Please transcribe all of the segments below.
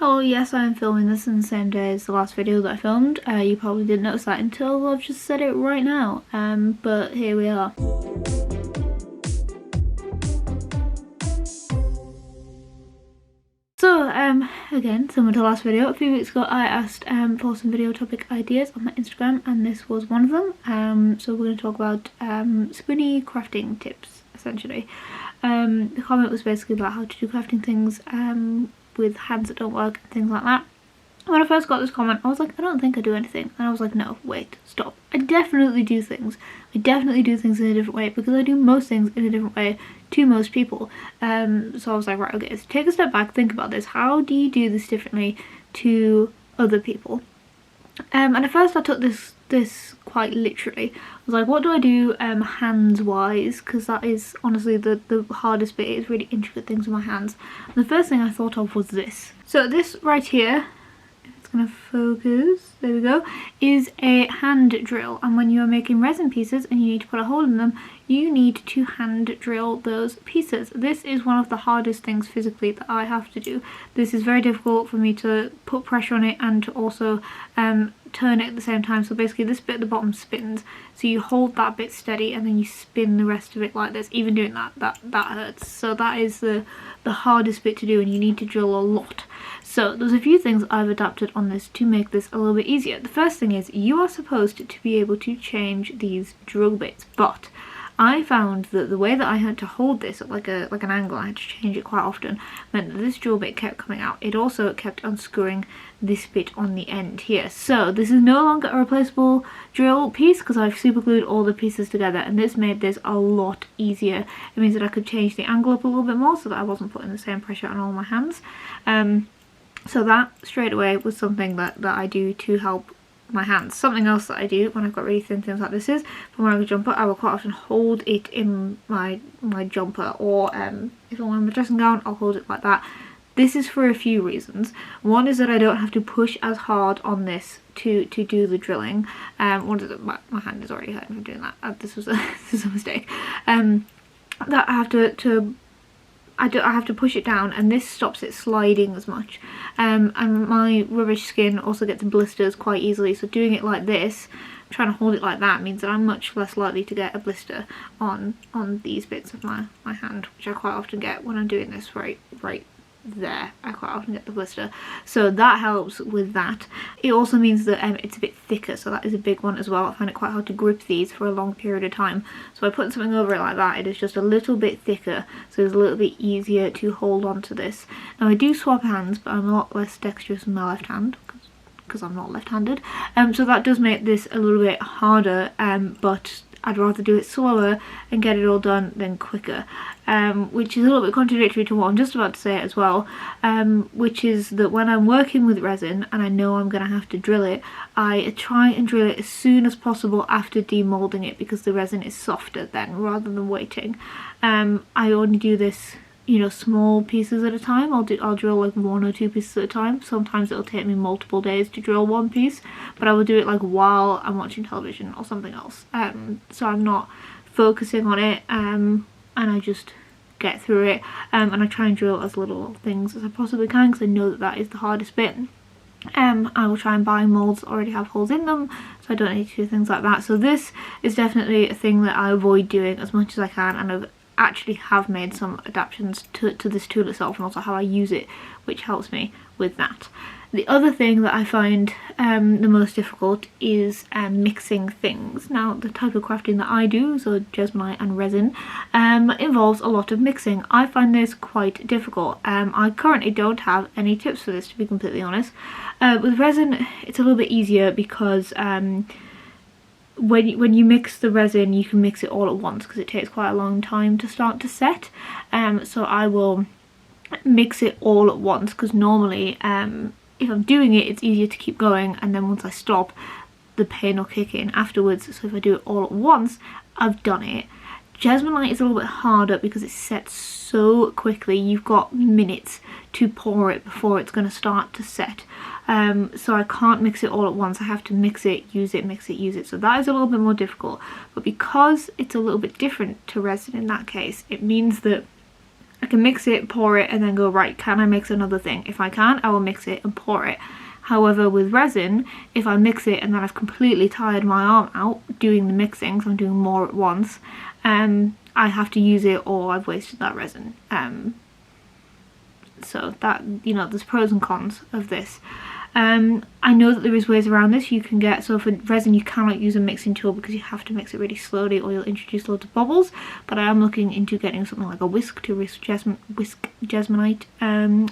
Hello, yes, I am filming this in the same day as the last video that I filmed. You probably didn't notice that until I've just said it right now, but here we are. So, again, similar to the last video, a few weeks ago I asked for some video topic ideas on my Instagram, and this was one of them. So we're going to talk about Spoonie crafting tips, essentially. The comment was basically about how to do crafting things with hands that don't work and things like that. When I first got this comment, I was like, I don't think I do anything. And I was like, no, wait, stop. I definitely do things. I definitely do things in a different way, because I do most things in a different way to most people. So I was like, right, okay, so take a step back, think about this. How do you do this differently to other people? And at first I took this quite literally. I was like, what do I do hands-wise? Because that is honestly the hardest bit. It's really intricate things with my hands. And the first thing I thought of was this. So this right here, gonna focus, there we go, is a hand drill, and when you are making resin pieces and you need to put a hole in them, you need to hand drill those pieces. This is one of the hardest things physically that I have to do. This is very difficult for me to put pressure on it and to also turn it at the same time. So basically this bit at the bottom spins, so you hold that bit steady and then you spin the rest of it like this. Even doing that hurts. So that is the hardest bit to do, and you need to drill a lot. So there's a few things I've adapted on this to make this a little bit easier. The first thing is you are supposed to be able to change these drill bits, but I found that the way that I had to hold this at like an angle, I had to change it quite often, meant that this drill bit kept coming out. It also kept unscrewing this bit on the end here. So this is no longer a replaceable drill piece because I've super glued all the pieces together, and this made this a lot easier. It means that I could change the angle up a little bit more so that I wasn't putting the same pressure on all my hands. So that straight away was something that I do to help my hands. Something else that I do when I've got really thin things like this is, for wearing a jumper, I will quite often hold it in my jumper, or if I'm wearing my dressing gown, I'll hold it like that. This is for a few reasons. One is that I don't have to push as hard on this to do the drilling. One is that my hand is already hurting from doing that. This was a mistake. That I have to push it down, and this stops it sliding as much. And my rubbish skin also gets blisters quite easily, so doing it like this, trying to hold it like that, means that I'm much less likely to get a blister on these bits of my hand, which I quite often get when I'm doing this right there. I quite often get the blister, so that helps with that. It also means that it's a bit thicker, so that is a big one as well. I find it quite hard to grip these for a long period of time, so by putting something over it like that, it is just a little bit thicker, so it's a little bit easier to hold on to this. Now I do swap hands, but I'm a lot less dexterous with my left hand because I'm not left-handed, so that does make this a little bit harder, but I'd rather do it slower and get it all done than quicker, which is a little bit contradictory to what I'm just about to say as well, which is that when I'm working with resin and I know I'm going to have to drill it, I try and drill it as soon as possible after demoulding it, because the resin is softer then, rather than waiting. I only do this, you know, small pieces at a time. I'll drill like 1 or 2 pieces at a time. Sometimes it'll take me multiple days to drill one piece, but I will do it like while I'm watching television or something else. So I'm not focusing on it, and I just get through it, and I try and drill as little things as I possibly can, because I know that is the hardest bit. I will try and buy moulds that already have holes in them, so I don't need to do things like that. So this is definitely a thing that I avoid doing as much as I can, and I've actually have made some adaptations to this tool itself, and also how I use it, which helps me with that. The other thing that I find the most difficult is mixing things. Now the type of crafting that I do, so jesmonite and resin, involves a lot of mixing. I find this quite difficult. I currently don't have any tips for this, to be completely honest. With resin it's a little bit easier because when you mix the resin, you can mix it all at once, because it takes quite a long time to start to set. So I will mix it all at once, because normally if I'm doing it, it's easier to keep going, and then once I stop, the pain will kick in afterwards. So if I do it all at once, I've done it. Jesmonite is a little bit harder because it sets so quickly. You've got minutes to pour it before it's going to start to set. So I can't mix it all at once. I have to mix it, use it, mix it, use it. So that is a little bit more difficult. But because it's a little bit different to resin in that case, it means that I can mix it, pour it, and then go, right, can I mix another thing? If I can, I will mix it and pour it. However, with resin, if I mix it and then I've completely tired my arm out doing the mixing, so I'm doing more at once, I have to use it or I've wasted that resin. So that, you know, there's pros and cons of this. I know that there is ways around this. You can get, so for resin you cannot use a mixing tool because you have to mix it really slowly or you'll introduce loads of bubbles, but I am looking into getting something like a whisk to whisk Jesmonite,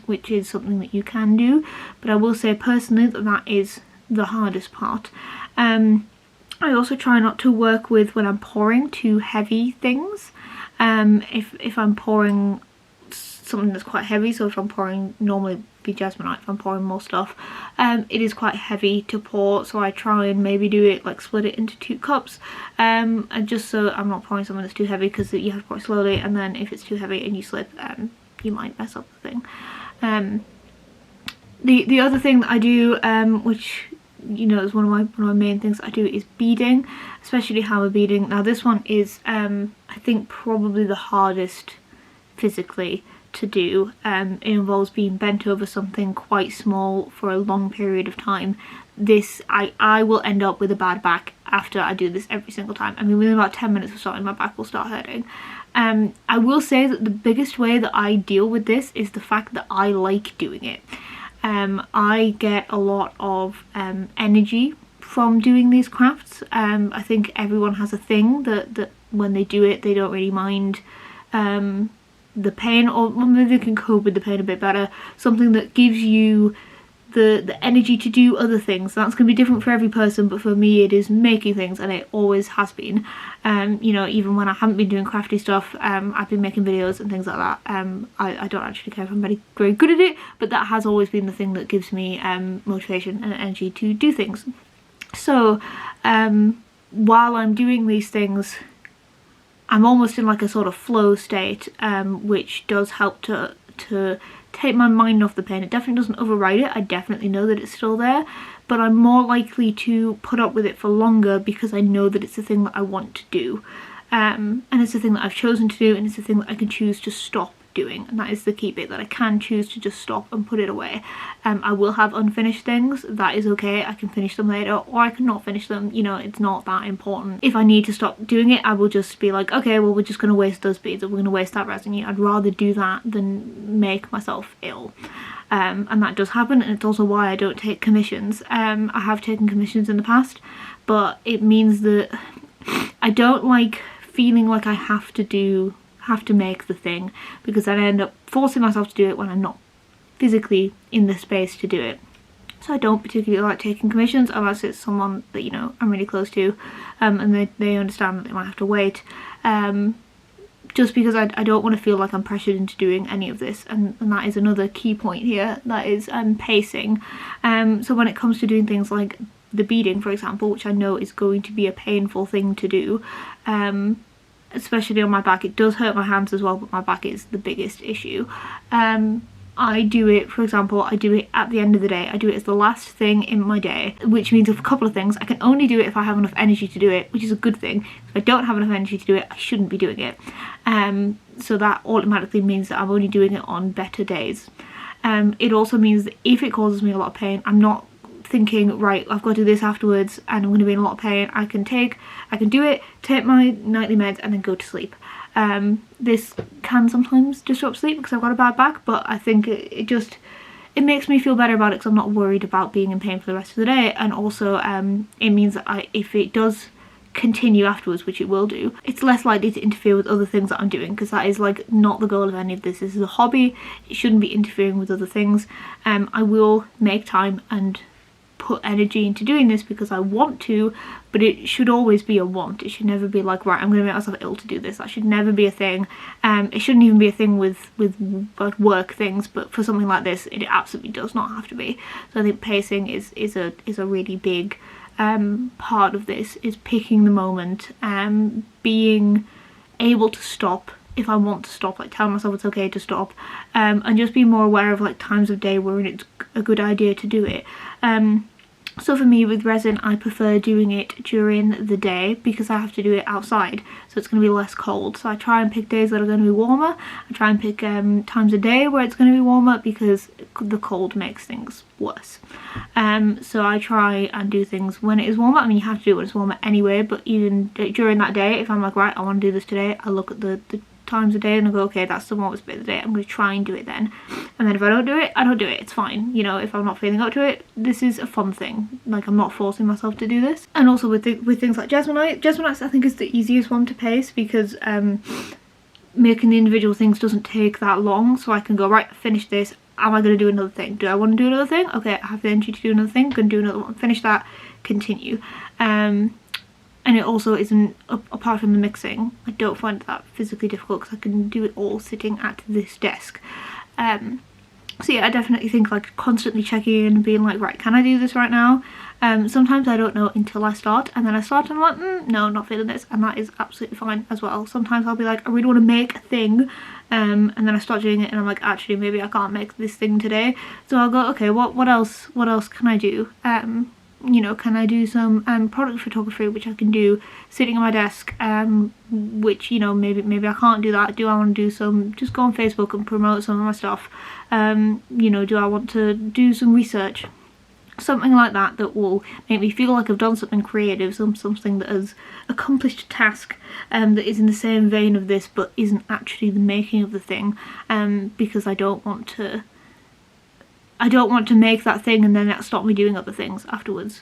which is something that you can do, but I will say personally that that is the hardest part. I also try not to work with, when I'm pouring, too heavy things. If I'm pouring something that's quite heavy, so if I'm pouring, normally be Jesmonite, if I'm pouring more stuff, it is quite heavy to pour, so I try and maybe do it, like split it into 2 cups, and just so I'm not pouring something that's too heavy, because you have to pour it slowly, and then if it's too heavy and you slip, you might mess up the thing. The other thing that I do, which, you know, is one of my main things I do, is beading, especially hammer beading. Now this one is I think probably the hardest physically to do. It involves being bent over something quite small for a long period of time. This, I will end up with a bad back after I do this every single time. I mean, within about 10 minutes of starting, my back will start hurting. I will say that the biggest way that I deal with this is the fact that I like doing it. I get a lot of energy from doing these crafts. I think everyone has a thing that when they do it, they don't really mind the pain, or maybe they can cope with the pain a bit better. Something that gives you the energy to do other things. That's going to be different for every person, but for me it is making things, and it always has been. You know, even when I haven't been doing crafty stuff, I've been making videos and things like that. I don't actually care if I'm very good at it, but that has always been the thing that gives me motivation and energy to do things. So while I'm doing these things, I'm almost in like a sort of flow state, which does help to take my mind off the pain. It definitely doesn't override it. I definitely know that it's still there, but I'm more likely to put up with it for longer because I know that it's a thing that I want to do, and it's a thing that I've chosen to do, and it's a thing that I can choose to stop doing, and that is the key bit, that I can choose to just stop and put it away. I will have unfinished things, that is okay, I can finish them later, or I can not finish them, you know, it's not that important. If I need to stop doing it, I will just be like, okay, well, we're just going to waste those beads, or we're going to waste that resin. I'd rather do that than make myself ill. And that does happen, and it's also why I don't take commissions. I have taken commissions in the past, but it means that I don't like feeling like I have to make the thing, because then I end up forcing myself to do it when I'm not physically in the space to do it. So I don't particularly like taking commissions unless it's someone that, you know, I'm really close to, and they understand that they might have to wait, just because I don't want to feel like I'm pressured into doing any of this, and that is another key point here, that is pacing. So when it comes to doing things like the beading, for example, which I know is going to be a painful thing to do, especially on my back. It does hurt my hands as well, but my back is the biggest issue. I do it, for example, I do it at the end of the day. I do it as the last thing in my day, which means a couple of things. I can only do it if I have enough energy to do it, which is a good thing. If I don't have enough energy to do it, I shouldn't be doing it. So that automatically means that I'm only doing it on better days. It also means that if it causes me a lot of pain, I'm not thinking, right, I've got to do this afterwards and I'm going to be in a lot of pain. I can do it, take my nightly meds, and then go to sleep. This can sometimes disrupt sleep because I've got a bad back, but I think it makes me feel better about it because I'm not worried about being in pain for the rest of the day. And also it means that if it does continue afterwards, which it will do, it's less likely to interfere with other things that I'm doing, because that is like not the goal of any of this. This is a hobby, it shouldn't be interfering with other things. I will make time and put energy into doing this because I want to, but it should always be a want. It should never be like, right, I'm going to make myself ill to do this. That should never be a thing. It shouldn't even be a thing with like work things, but for something like this, it absolutely does not have to be. So I think pacing is a really big part of this, is picking the moment, being able to stop if I want to stop, like telling myself it's okay to stop, and just be more aware of like times of day where it's a good idea to do it. So for me with resin, I prefer doing it during the day because I have to do it outside, so it's going to be less cold. So I try and pick days that are going to be warmer. I try and pick times of day where it's going to be warmer because the cold makes things worse. So I try and do things when it is warmer. I mean, you have to do it when it's warmer anyway, but even during that day, if I'm like, right, I want to do this today, I look at the times a day and I go, okay, that's the warmest bit of the day, I'm going to try and do it then. And then if I don't do it, I don't do it, it's fine. You know, if I'm not feeling up to it, this is a fun thing. Like, I'm not forcing myself to do this. And also with things like Jasminites, I think is the easiest one to pace because making the individual things doesn't take that long, so I can go, right, finish this, am I going to do another thing? Do I want to do another thing? Okay, I have the energy to do another thing, going to do another one, finish that, continue. And it also isn't, apart from the mixing, I don't find that physically difficult because I can do it all sitting at this desk. So yeah, I definitely think like constantly checking in and being like, right, can I do this right now? Sometimes I don't know until I start, and then I start and I'm like, no, not feeling this, and that is absolutely fine as well. Sometimes I'll be like, I really want to make a thing, and then I start doing it and I'm like, actually maybe I can't make this thing today. So I'll go, okay, what else can I do? You know, can I do some product photography, which I can do sitting at my desk, which, you know, maybe I can't do that. Do I want to do some, just go on Facebook and promote some of my stuff? You know, do I want to do some research? Something like that that will make me feel like I've done something creative, something that has accomplished a task that is in the same vein of this but isn't actually the making of the thing, because I don't want to make that thing and then that stop me doing other things afterwards,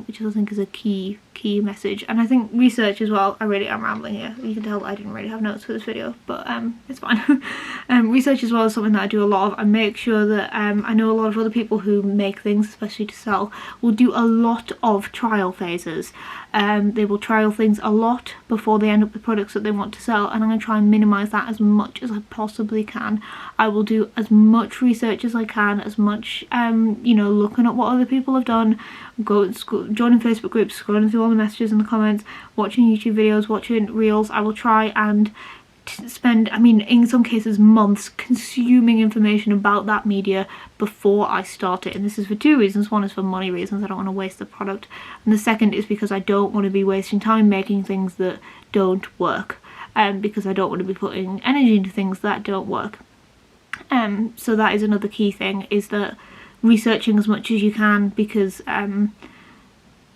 which I think is a key message. And I think research as well, I really am rambling here, you can tell I didn't really have notes for this video, but it's fine. Research as well is something that I do a lot of. I make sure that I know a lot of other people who make things, especially to sell, will do a lot of trial phases. They will trial things a lot before they end up with products that they want to sell, and I'm going to try and minimise that as much as I possibly can. I will do as much research as I can, as much you know, looking at what other people have done, joining Facebook groups, scrolling through all the messages in the comments, watching YouTube videos, watching reels. I will try and spend, I mean, in some cases months consuming information about that media before I start it. And this is for two reasons. One is for money reasons, I don't want to waste the product, and the second is because I don't want to be wasting time making things that don't work, because I don't want to be putting energy into things that don't work. So that is another key thing, is that researching as much as you can, because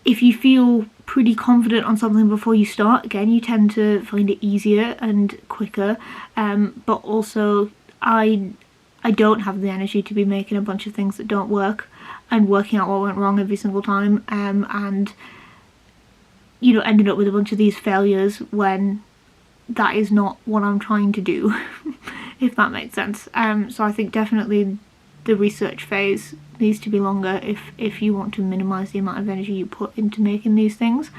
if you feel pretty confident on something before you start, again, you tend to find it easier and quicker, but also I don't have the energy to be making a bunch of things that don't work and working out what went wrong every single time, and you know, ending up with a bunch of these failures when that is not what I'm trying to do, if that makes sense. So I think definitely the research phase needs to be longer if you want to minimise the amount of energy you put into making these things.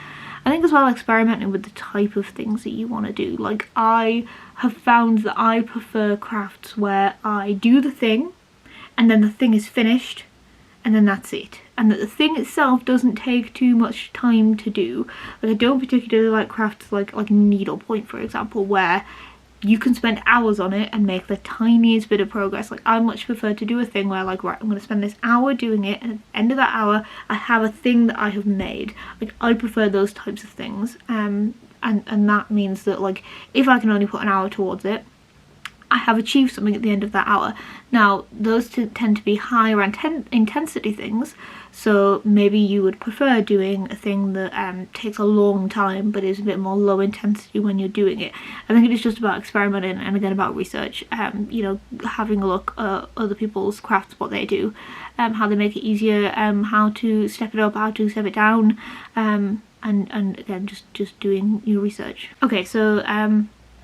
I think as well experimenting with the type of things that you want to do. Like, I have found that I prefer crafts where I do the thing and then the thing is finished and then that's it, and that the thing itself doesn't take too much time to do. Like, I don't particularly like crafts like needlepoint, for example, where you can spend hours on it and make the tiniest bit of progress. Like, I much prefer to do a thing where, like, right, I'm going to spend this hour doing it, and at the end of that hour I have a thing that I have made. Like, I prefer those types of things, and that means that, like, if I can only put an hour towards it, I have achieved something at the end of that hour. Now, those tend to be higher intensity things, so maybe you would prefer doing a thing that takes a long time but is a bit more low intensity when you're doing it. I think it is just about experimenting, and again about research, you know, having a look at other people's crafts, what they do, how they make it easier, how to step it up, how to step it down, and again just doing your research. Okay, so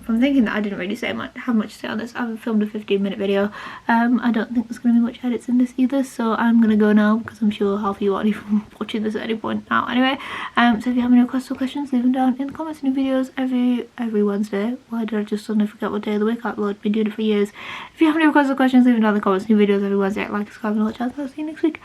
I'm thinking that I didn't really have much to say on this. I've filmed a 15-minute video. I don't think there's going to be much edits in this either, so I'm going to go now because I'm sure half of you aren't even watching this at any point now anyway. So if you have any requests or questions, leave them down in the comments. New videos every Wednesday. Why did I just suddenly forget what day of the week I upload? Been doing it for years. If you have any requests or questions, leave them down in the comments. New videos every Wednesday. Like, subscribe, and watch out. I'll see you next week.